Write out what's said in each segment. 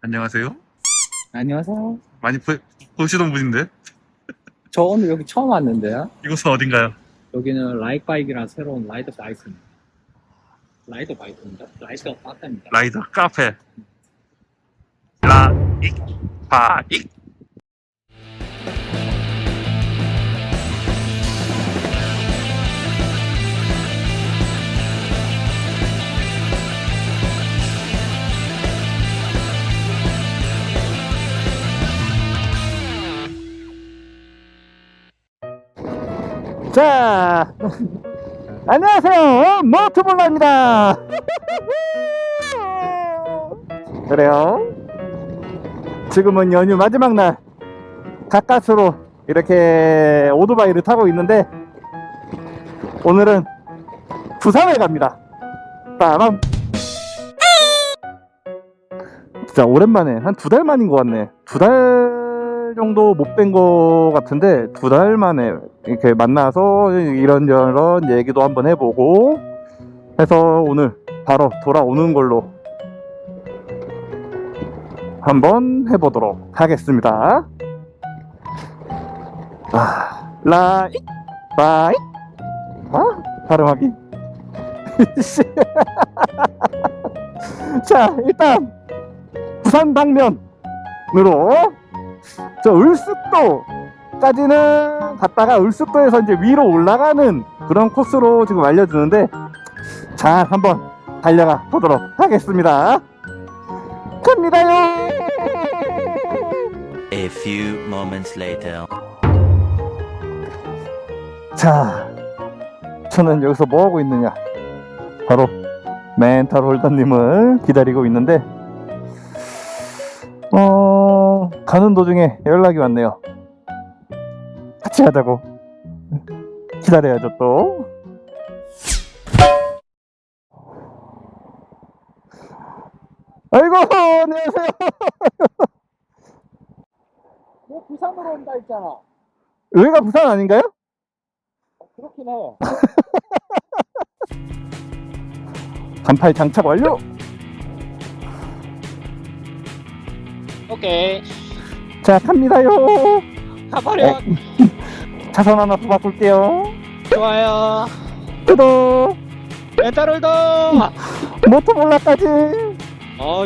안녕하세요. 안녕하세요. 많이 보시던 분인데 저 오늘 여기 처음 왔는데요. 이곳은 어딘가요? 여기는 라이바이크라는 새로운 라이더 바이크입니다. 라이더 바이크입니다. 라이더 바이크입니다. 라이더 카페 라익 바익. 자, 안녕하세요. 모토블러입니다. 그래요. 지금은 연휴 마지막 날 가까스로 이렇게 오토바이를 타고 있는데 오늘은 부산에 갑니다. 빠밤. 진짜 오랜만에 한 2달 만인 것 같네. 2달 정도 못 뵌 것 같은데 2달 만에 이렇게 만나서 이런저런 얘기도 한번 해보고 해서 오늘 바로 돌아오는 걸로 한번 해보도록 하겠습니다. 라이 바이 발음하기. 자, 일단 부산 방면으로 저 을숙도까지는 갔다가 을숙도에서 이제 위로 올라가는 그런 코스로 지금 알려주는데, 자, 한번 달려가 보도록 하겠습니다. 갑니다요. A few moments later. 자, 저는 여기서 뭐 하고 있느냐, 바로 멘탈 홀더님을 기다리고 있는데 가는 도중에 연락이 왔네요. 같이 하자고. 기다려야죠 또. 아이고, 안녕하세요. 뭐 부산으로 온다 했잖아. 여기가 부산 아닌가요? 그렇긴 해요. 간팔 장착 완료. 오케이. 자, 갑니다요. 가버려. 차선 하나 더 바꿀게요. 좋아요. 구독. 멘탈홀더. 모토볼라까지.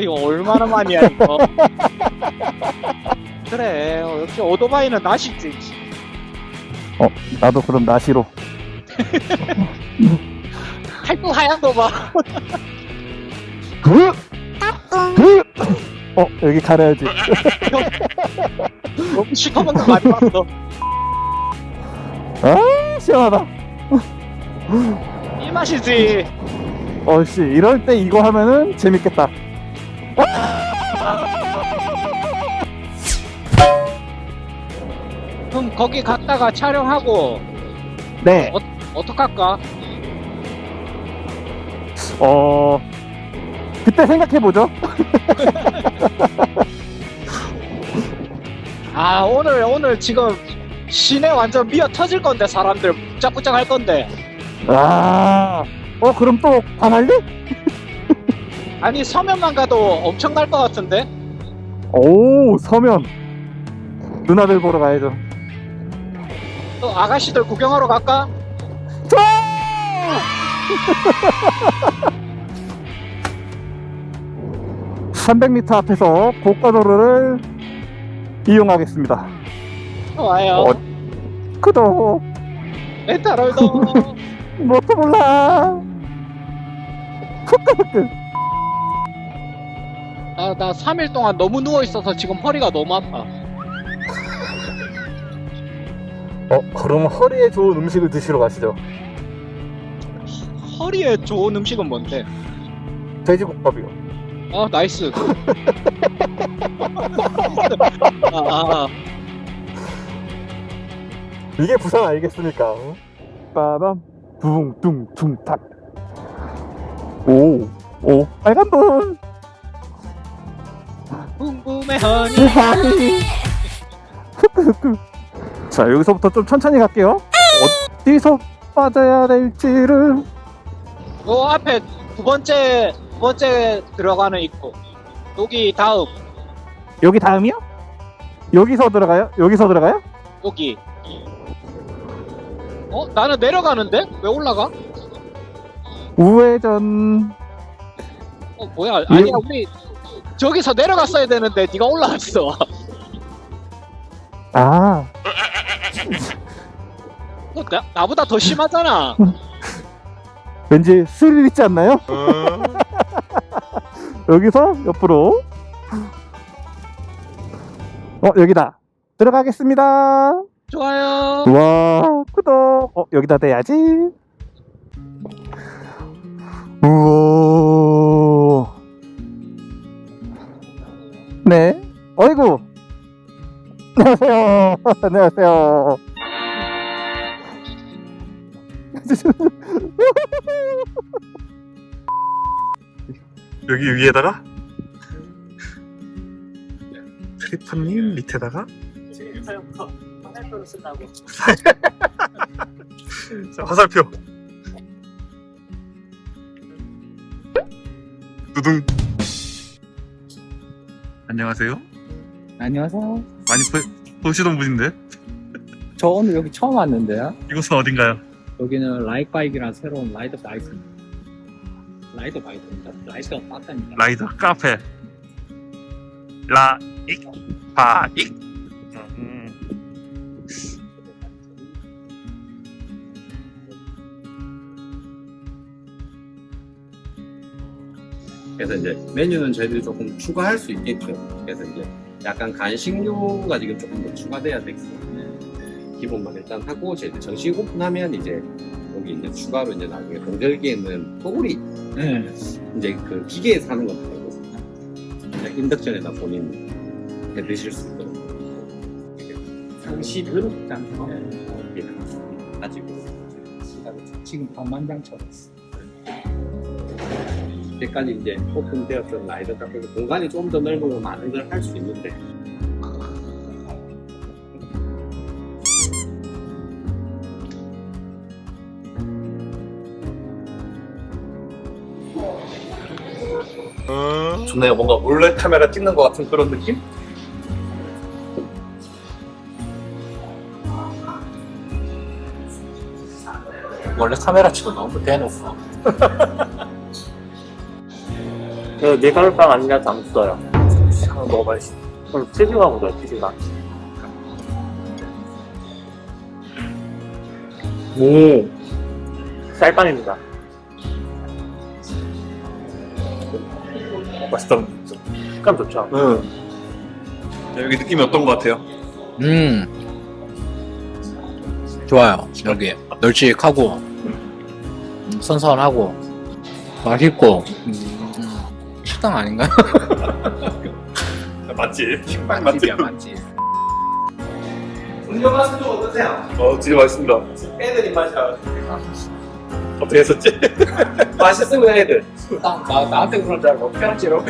이거 얼마나 많이야 이거. 그래. 역시 오토바이는 나시지. 나도 그럼 나시로. 팔뚝 하얀 거 봐. 여기 가려야지. 너무 시커먼 거 많이 봤어. 아, 시원하다. 이 맛이지. 씨, 이럴 때 이거 하면은 재밌겠다. 그럼 거기 갔다가 촬영하고 네. 어떡할까? 그때 생각해보죠. 오늘 지금 시내 완전 미어 터질 건데 사람들 붙잡붙잡 할 건데. 그럼 또 반할래? 아니 서면만 가도 엄청날 것 같은데. 오, 서면. 누나들 보러 가야죠. 또 아가씨들 구경하러 갈까? 좋아! 300m 앞에서 고가도로를 이용하겠습니다. 좋아요. 구독. 멘탈홀더. 모토볼라. 후끄후끄. 나 3일 동안 너무 누워있어서 지금 허리가 너무 아파. 그럼 허리에 좋은 음식을 드시러 가시죠. 허리에 좋은 음식은 뭔데? 돼지국밥이요. 나이스. 이게 부산 알겠습니까? 빠밤 둥둥둥탁. 오 빨간 불. 궁금해하니. 후끄후끄. 자, 여기서부터 좀 천천히 갈게요. 어디서 빠져야 될지를. 앞에 두 번째 들어가는 입구. 여기 다음 여기 다음이요? 여기서 들어가요? 여기서 들어가요? 여기. 나는 내려가는데? 왜 올라가? 우회전. 뭐야? 아니야, 우리 저기서 내려갔어야 되는데 네가 올라갔어. 아, 나보다 더 심하잖아. 왠지 스릴 있지 않나요? 여기서 옆으로. 여기다. 들어가겠습니다. 좋아요. 와, 구독. 여기다 대야지. 우와. 네. 어이구. 안녕하세요. 안녕하세요. 여기 위에다가 트리퍼님 밑에다가 화살표를 쓴다고. 자, 화살표 두둥. 안녕하세요. 안녕하세요. 많이 보시던 분인데 저 오늘 여기 처음 왔는데요. 이곳은 어딘가요? 여기는 라이크바이크라는 새로운 라이더 바이크입니다. 라이더 바이크입니다. 라이더 바이크입니다. 라이더 카페 라익 바익. 그래서 이제 메뉴는 저희들이 조금 추가할 수 있겠죠. 그래서 이제 약간 간식류가 지금 조금 더 추가돼야 되기 때문에 기본만 일단 하고 저희들 정식 오픈하면 이제 여기 이제 추가로 이제 나중에 동절기에는 또우리 네. 이제 그 기계에서 하는 건 아니거든요. 그냥 인덕션에다 본인 해 드실 수 있도록 상시 그릇장 가지고 지금 반만장처럼. 이때까지 이제 오픈되었던 라이더 카페 공간이 좀 더 넓으면 많은 걸 할 수 있는데 좋네요. 뭔가 몰래 카메라 찍는 것 같은 그런 느낌? 원래 카메라치고 너무 대놓고. 밀가루빵 아니라도 안 써요. 너무 맛있어. 그럼 치즈가 묻어요, 치즈가. 오, 쌀빵입니다. 맛있다. 식감 좋죠? 여기 느낌이 어떤 것 같아요? 좋아요. 여기 널찍하고 선선하고 맛있고 식당 아닌가요? 맞지? 식빵 맛집이야 맛집. 음료 맛은 좀 어떠세요? 진짜 맛있습니다. 애들 입맛이라 어떻게 했었지? 맛있으면 애들 나한테 그럴 줄 알고 편지로.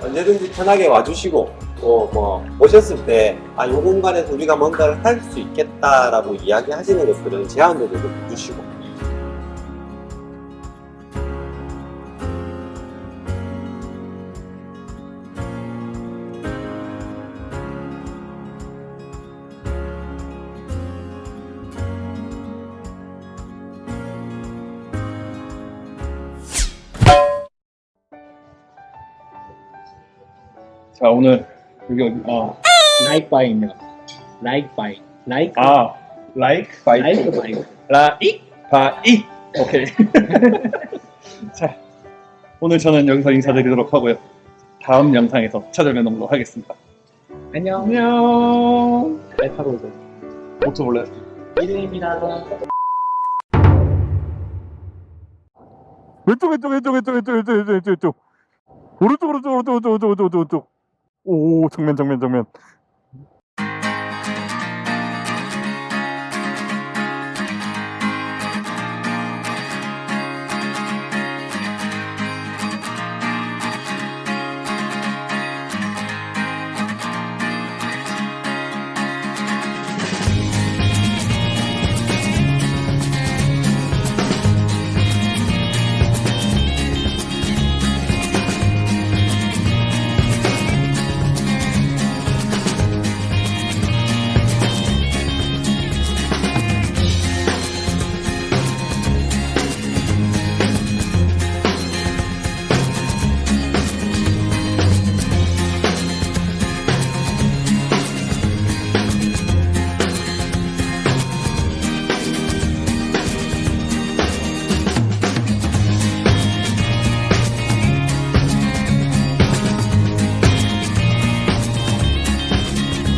언제든지 편하게 와주시고 또 뭐 오셨을 때 이 공간에서 우리가 뭔가를 할 수 있겠다라고 이야기하시는 것들은 제안도 좀 주시고 자, 오늘 여기 라이크바이입니다. 라이크바이. 라이크. 라이크 라이크바이. 라익 바익. 오케이. 자, 오늘 저는 여기서 인사드리도록 하고요. 다음 영상에서 찾아뵙도록 하겠습니다. 안녕. 안녕. 배 타고 오세요. 모토 몰라요. 이름입니다. 왼쪽 오른쪽 오, 정면